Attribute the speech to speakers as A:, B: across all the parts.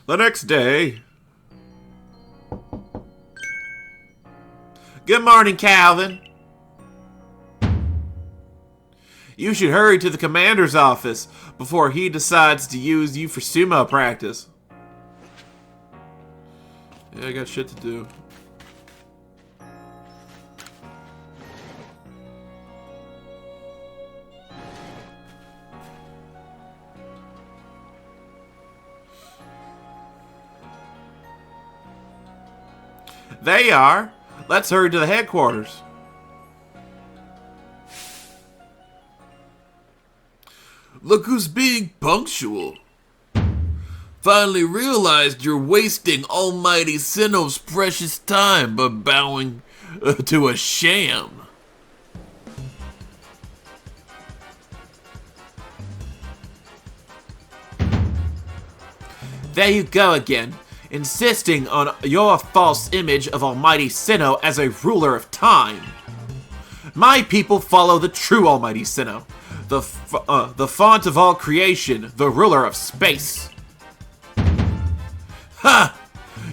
A: The next day. Good morning, Calvin. You should hurry to the commander's office before he decides to use you for sumo practice. Yeah, I got shit to do. There you are. Let's hurry to the headquarters.
B: Look who's being punctual. Finally realized you're wasting Almighty Sinnoh's precious time by bowing to a sham.
A: There you go again, insisting on your false image of Almighty Sinnoh as a ruler of time. My people follow the true Almighty Sinnoh, the font of all creation, the ruler of space.
B: Ha!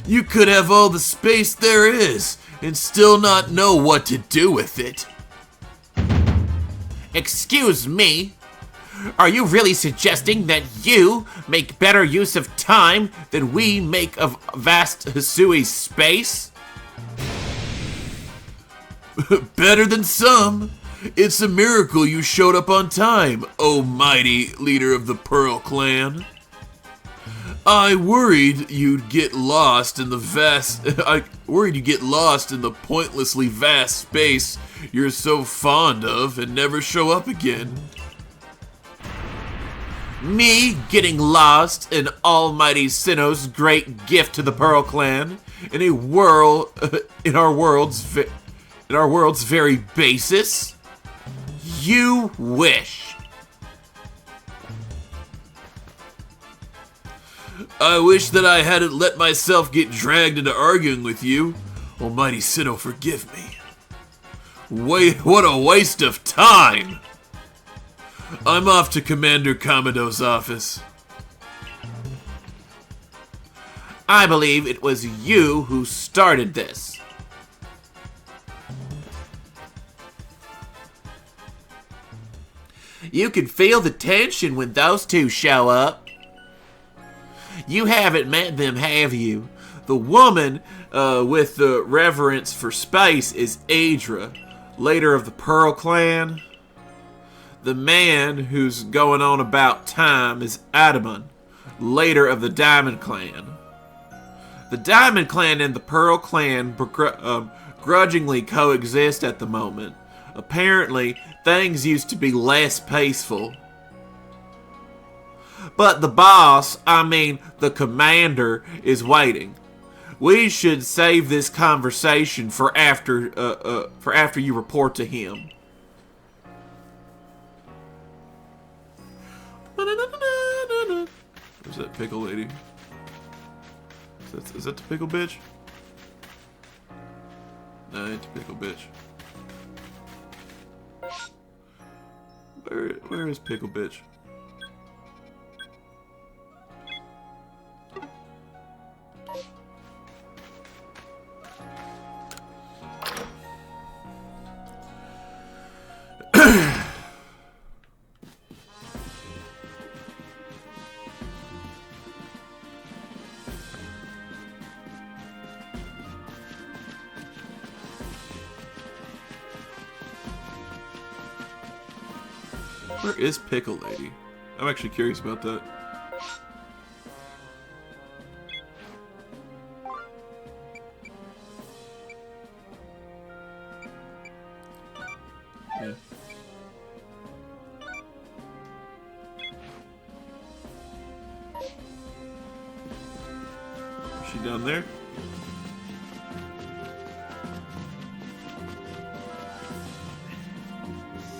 B: You could have all the space there is and still not know what to do with it.
A: Excuse me? Are you really suggesting that you make better use of time than we make of vast Hisui space?
B: Better than some. It's a miracle you showed up on time, oh mighty leader of the Pearl Clan. I worried you'd get lost in the pointlessly vast space you're so fond of and never show up again.
A: Me getting lost in Almighty Sinnoh's great gift to the Pearl Clan in our world's very basis? You wish.
B: I wish that I hadn't let myself get dragged into arguing with you. Almighty Sinnoh, forgive me. What a waste of time! I'm off to Commander Kamado's office.
A: I believe it was you who started this. You can feel the tension when those two show up. You haven't met them, have you? The woman with the reverence for space is Adra, leader of the Pearl Clan. The man who's going on about time is Adamon, leader of the Diamond Clan. The Diamond Clan and the Pearl Clan grudgingly coexist at the moment. Apparently, things used to be less peaceful. But the boss, the commander, is waiting. We should save this conversation for after you report to him. Where's that pickle lady? Is that the pickle bitch? No, it's the pickle bitch. Where is pickle bitch? Where is Pickle Lady? I'm actually curious about that. Yeah. Is she down there?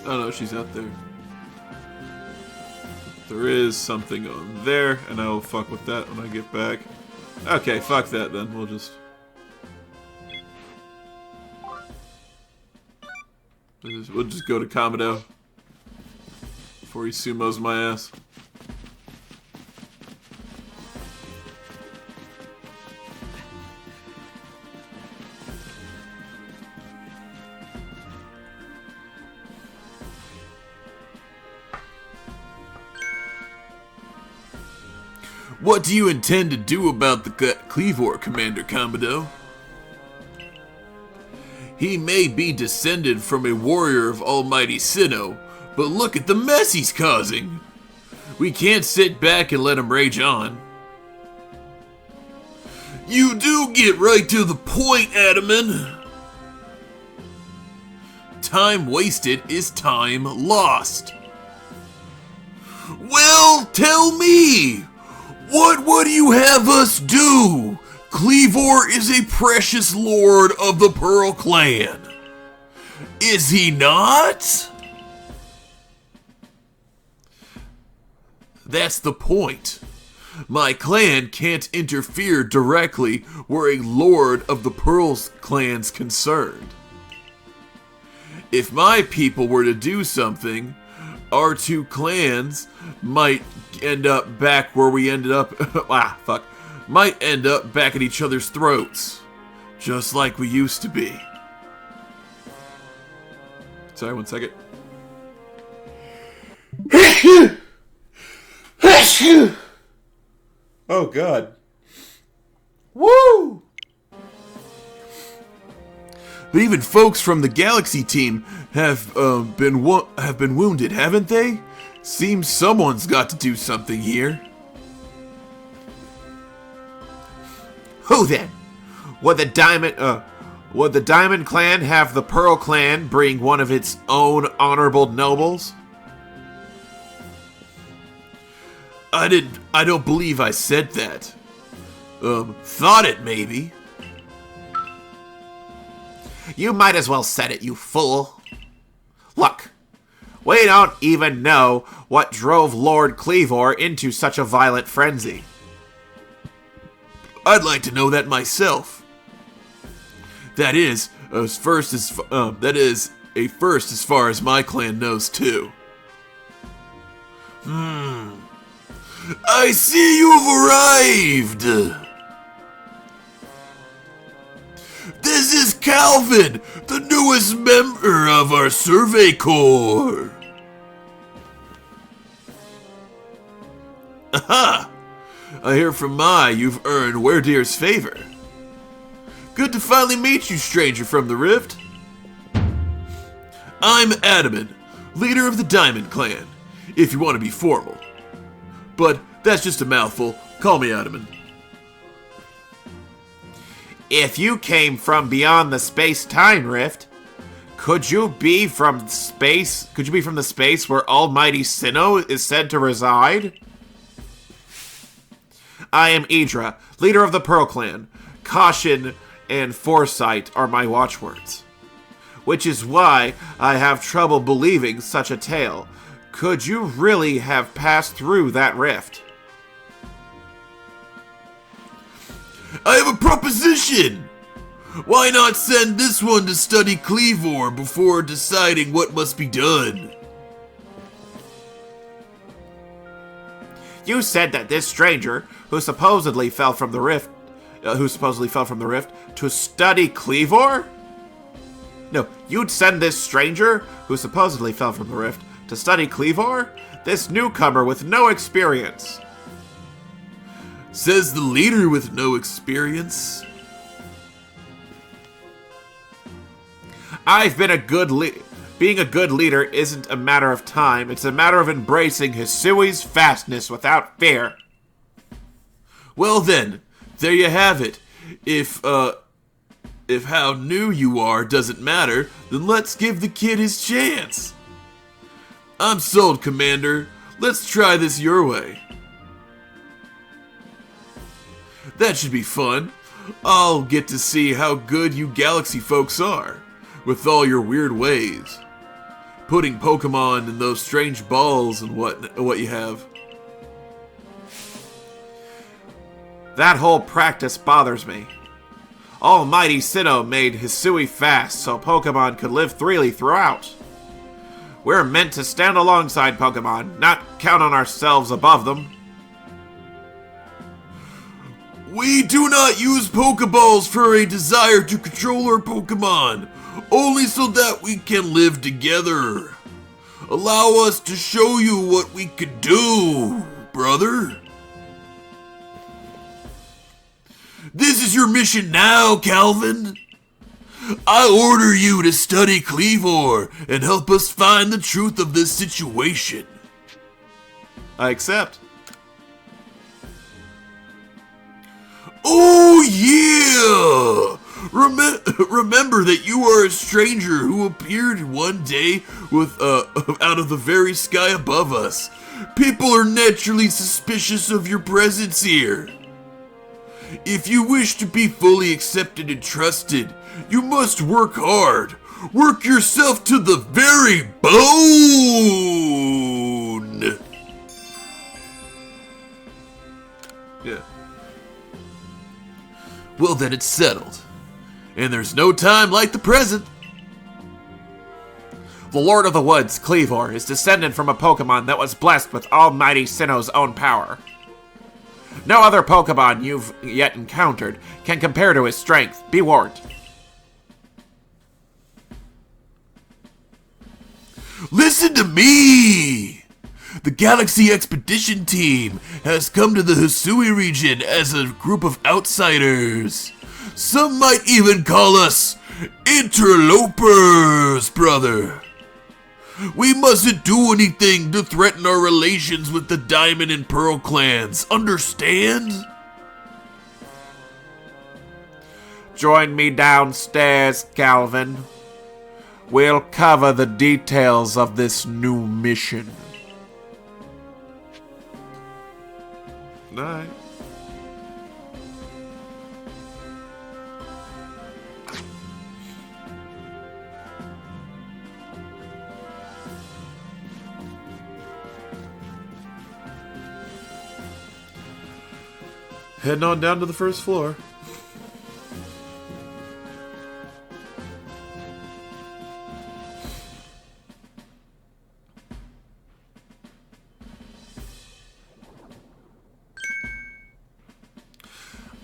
A: Oh no, she's out there. There is something on there, and I will fuck with that when I get back. Okay, fuck that then. We'll just go to Kamado before he sumos my ass.
B: What do you intend to do about the Cleavor, Commander Commodore? He may be descended from a warrior of Almighty Sinnoh, but look at the mess he's causing. We can't sit back and let him rage on. You do get right to the point, Adaman. Time wasted is time lost. Well, tell me, what would you have us do? Cleavor is a precious lord of the Pearl Clan. Is he not? That's the point. My clan can't interfere directly where a lord of the Pearl Clan's concerned. If my people were to do something, our two clans might end up back where we ended up. Might end up back at each other's throats, just like we used to be. Sorry, 1 second. Oh God. Woo! But even folks from the Galaxy team have been wounded, haven't they? Seems someone's got to do something here.
A: Who then? Would the Diamond Clan have the Pearl Clan bring one of its own honorable nobles?
B: I don't believe I said that. Thought it maybe.
A: You might as well said it, you fool. Look, we don't even know what drove Lord Cleavor into such a violent frenzy.
B: I'd like to know that myself. That is a first as far as my clan knows too. I see you've arrived. This is Calvin, the newest member of our Survey Corps. Aha! I hear from you've earned Werdir's favor. Good to finally meet you, stranger from the Rift. I'm Adaman, leader of the Diamond Clan, if you want to be formal. But that's just a mouthful. Call me Adaman.
A: If you came from beyond the space-time rift, could you be from the space where Almighty Sinnoh is said to reside? I am Idra, leader of the Pearl Clan. Caution and foresight are my watchwords. Which is why I have trouble believing such a tale. Could you really have passed through that rift?
B: I have a proposition! Why not send this one to study Cleavor before deciding what must be done?
A: You said that this stranger, who supposedly fell from the rift, to study Cleavor? No, you'd send this stranger, who supposedly fell from the rift, to study Cleavor? This newcomer with no experience.
B: Says the leader with no experience.
A: I've been Being a good leader isn't a matter of time, it's a matter of embracing Hisui's fastness without fear.
B: Well then, there you have it. If how new you are doesn't matter, then let's give the kid his chance. I'm sold, Commander. Let's try this your way. That should be fun. I'll get to see how good you Galaxy folks are, with all your weird ways. Putting Pokémon in those strange balls and what you have.
A: That whole practice bothers me. Almighty Sinnoh made Hisui fast so Pokémon could live freely throughout. We're meant to stand alongside Pokémon, not count on ourselves above them.
B: We do not use Pokeballs for a desire to control our Pokemon, only so that we can live together. Allow us to show you what we could do, brother. This is your mission now, Calvin. I order you to study Cleavor and help us find the truth of this situation.
A: I accept.
B: Oh yeah! Remember that you are a stranger who appeared one day with out of the very sky above us. People are naturally suspicious of your presence here. If you wish to be fully accepted and trusted, you must work hard. Work yourself to the very bone.
A: Yeah.
B: Well, then it's settled. And there's no time like the present.
A: The Lord of the Woods, Cleavor, is descended from a Pokémon that was blessed with Almighty Sinnoh's own power. No other Pokémon you've yet encountered can compare to his strength. Be warned.
B: Listen to me! The Galaxy Expedition Team has come to the Hisui region as a group of outsiders. Some might even call us interlopers, brother. We mustn't do anything to threaten our relations with the Diamond and Pearl clans, understand?
A: Join me downstairs, Calvin. We'll cover the details of this new mission. Alright. Heading on down to the first floor.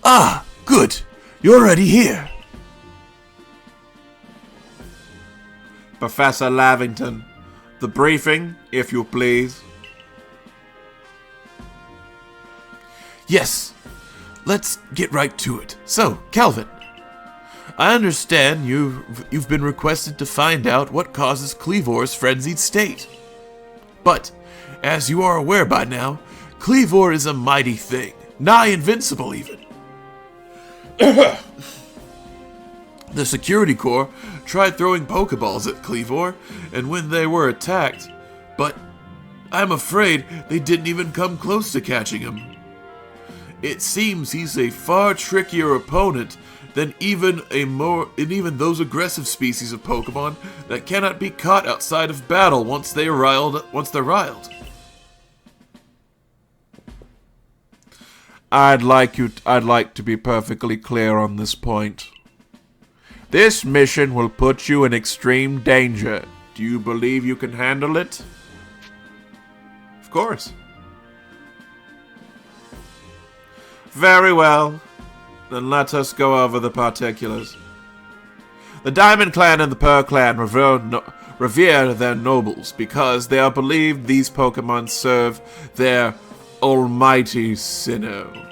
B: Ah, good. You're already here.
A: Professor Lavington, the briefing, if you please.
B: Yes. Let's get right to it. So, Calvin, I understand you've been requested to find out what causes Cleavor's frenzied state. But, as you are aware by now, Cleavor is a mighty thing, nigh invincible even. The Security Corps tried throwing Pokeballs at Cleavor, and when they were attacked, but I'm afraid they didn't even come close to catching him. It seems he's a far trickier opponent than even those aggressive species of Pokemon that cannot be caught outside of battle once they're riled.
A: I'd like to be perfectly clear on this point. This mission will put you in extreme danger. Do you believe you can handle it? Of course. Very well. Then let us go over the particulars. The Diamond Clan and the Pearl Clan revere their nobles because they are believed these Pokemon serve their Almighty Sinnoh.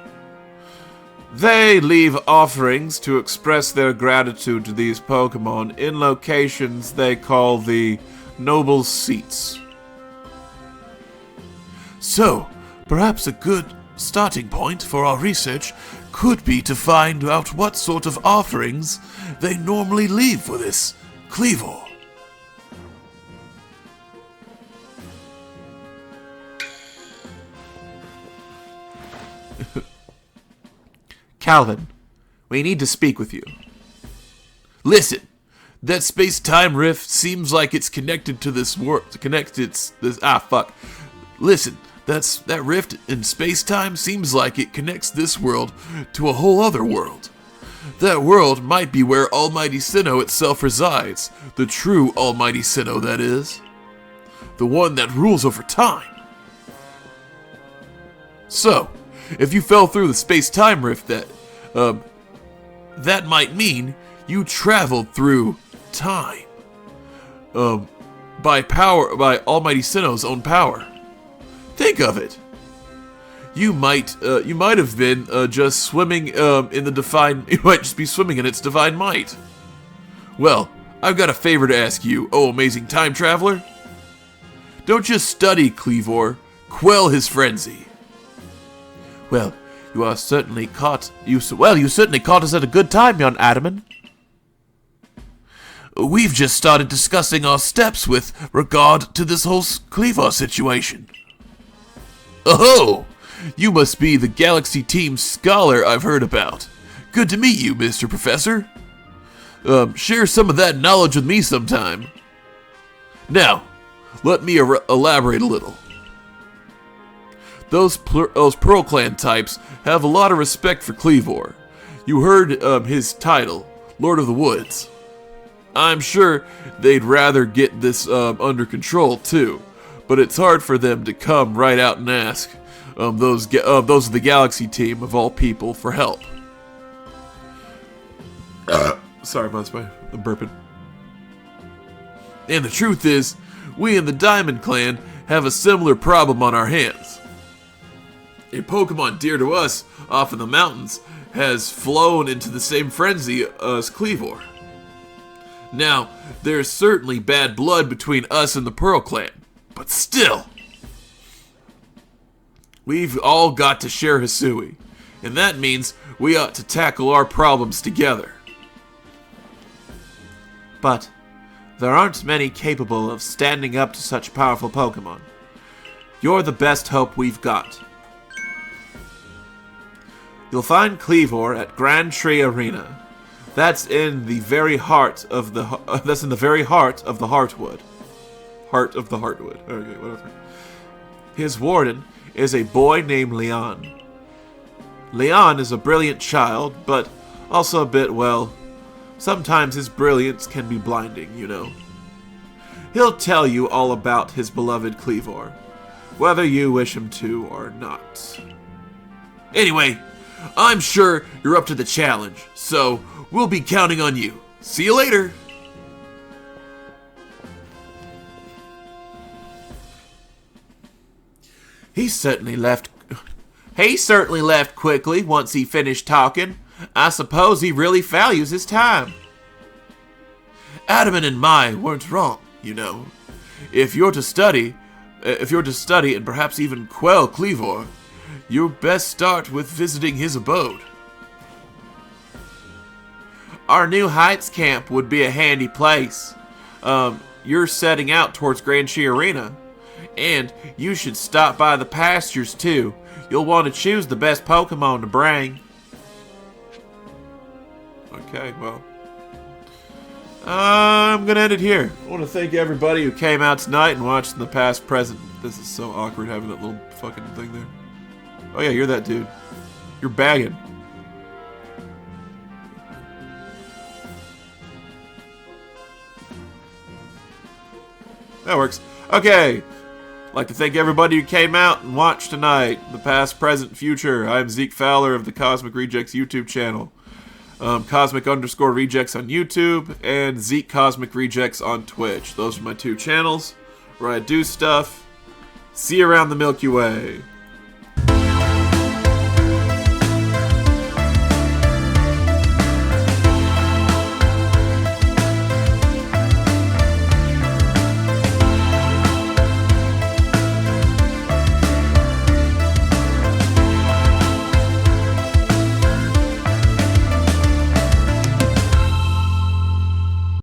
A: They leave offerings to express their gratitude to these Pokemon in locations they call the Noble Seats.
B: So, perhaps a good starting point for our research could be to find out what sort of offerings they normally leave for this Cleavor.
A: Calvin, we need to speak with you.
B: Listen, that space-time rift seems like it's connected to this world. Listen, that rift in space-time seems like it connects this world to a whole other world. That world might be where Almighty Sinnoh itself resides. The true Almighty Sinnoh, that is. The one that rules over time. So, if you fell through the space-time rift, that might mean you traveled through time. By Almighty Sinnoh's own power. Think of it. you might have been just swimming in the divine. You might just be swimming in its divine might. Well, I've got a favor to ask you, oh amazing time traveler. Don't just study Cleavor, quell his frenzy.
A: Well, you certainly caught us at a good time, young Adaman.
B: We've just started discussing our steps with regard to this whole Cleavor situation. Oh, you must be the Galaxy Team scholar I've heard about. Good to meet you, Mr. Professor. Share some of that knowledge with me sometime. Now, let me elaborate a little. Those Pearl Clan types have a lot of respect for Cleavor. You heard his title, Lord of the Woods. I'm sure they'd rather get this under control too, but it's hard for them to come right out and ask those of the Galaxy Team of all people for help.
A: Sorry, I'm burping.
B: And the truth is, we in the Diamond Clan have a similar problem on our hands. A Pokemon dear to us off in the mountains has flown into the same frenzy as Cleavor. Now, there's certainly bad blood between us and the Pearl Clan, but still, we've all got to share Hisui, and that means we ought to tackle our problems together.
A: But there aren't many capable of standing up to such powerful Pokemon. You're the best hope we've got. You'll find Cleavor at Grand Tree Arena. That's in the very heart of the Heartwood. Heart of the Heartwood. Okay, whatever. His warden is a boy named Leon. Leon is a brilliant child, but also a bit, well, sometimes his brilliance can be blinding, you know. He'll tell you all about his beloved Cleavor, whether you wish him to or not.
B: Anyway, I'm sure you're up to the challenge, so we'll be counting on you. See you later!
A: He certainly left quickly once he finished talking. I suppose he really values his time.
B: Adaman and Mai weren't wrong, you know. If you're to study and perhaps even quell Cleavor, you best start with visiting his abode.
A: Our New Heights camp would be a handy place. You're setting out towards Grand Tree Arena, and you should stop by the pastures too. You'll want to choose the best Pokemon to bring. Okay, well, I'm gonna end it here. I want to thank everybody who came out tonight and watched the past, present. This is so awkward having that little fucking thing there. Oh yeah, you're that dude. You're bagging. That works. Okay. I'd like to thank everybody who came out and watched tonight. The past, present, future. I'm Zeke Fowler of the Cosmic Rejects YouTube channel. Cosmic_Rejects on YouTube and Zeke Cosmic Rejects on Twitch. Those are my two channels where I do stuff. See you around the Milky Way.